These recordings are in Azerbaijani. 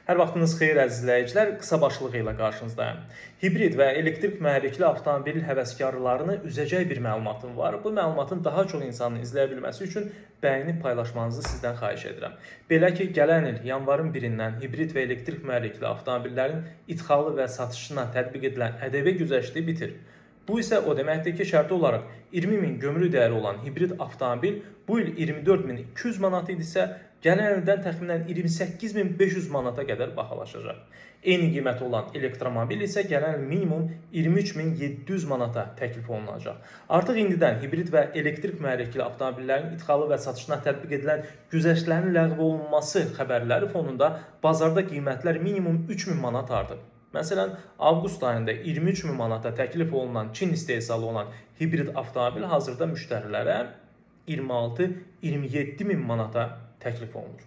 Hər vaxtınız xeyir əziz izləyicilər, qısa başlığı ilə qarşınızdayım. Hibrid və elektrik mühərrikli avtomobil həvəskarlarını üzəcək bir məlumatım var. Bu məlumatın daha çox insanın izləyə bilməsi üçün bəyənib paylaşmanızı sizdən xahiş edirəm. Belə ki, gələn il yanvarın 1-dən hibrid və elektrik mühərrikli avtomobillərin idxalı və satışına tətbiq edilən ƏDV güzəşti bitir. Bu isə o deməkdir ki, şərti olaraq 20.000 gömrük dəyəri olan hibrid avtomobil bu il 24.200 manat idisə, gələn ildən təxminən 28.500 manata qədər bahalaşacaq. Eyni qiyməti olan elektromobil isə gələn il minimum 23.700 manata təklif olunacaq. Artıq indidən hibrid və elektrik mühərrikli avtomobillərin idxalı və satışına tətbiq edilən güzəştlərin ləğv olunması xəbərləri fonunda bazarda qiymətlər minimum 3000 manat artıb. Məsələn, avqust ayında 23.000 manata təklif olunan Çin istehsalı olan hibrid avtomobil hazırda müştərilərə 26-27.000 manata təklif olunur.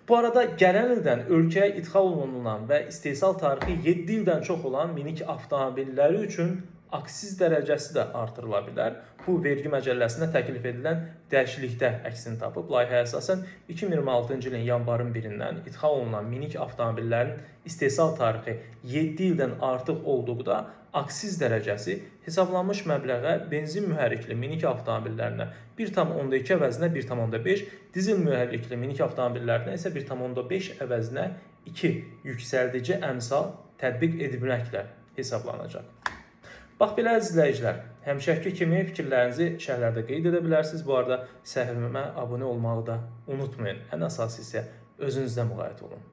Bu arada gələn ildən ölkəyə idxal olunan və istehsal tarixi 7 ildən çox olan minik avtomobilləri üçün aksiz dərəcəsi də artırıla bilər. Bu, vergi məcəlləsində təklif edilən dəyişiklikdə əksini tapıb. Layihəyə əsasən 2026-cı ilin yanvarın 1-dən idxal olunan minik avtomobillərin istehsal tarixi 7 ildən artıq olduqda aksiz dərəcəsi hesablanmış məbləğə benzin mühərrikli minik avtomobillərinə 1,2 əvəzinə 1,5, dizel mühərrikli minik avtomobillərinə isə 1,5 əvəzinə 2 yüksəldici əmsal tətbiq edilməklə hesablanacaq. Bax belə əziz izləyicilər, həmişəki kimi fikirlərinizi şərhlərdə qeyd edə bilərsiniz. Bu arada səhifəmə abunə olmağı da unutmayın. Ən əsası isə özünüzdə müğayət olun.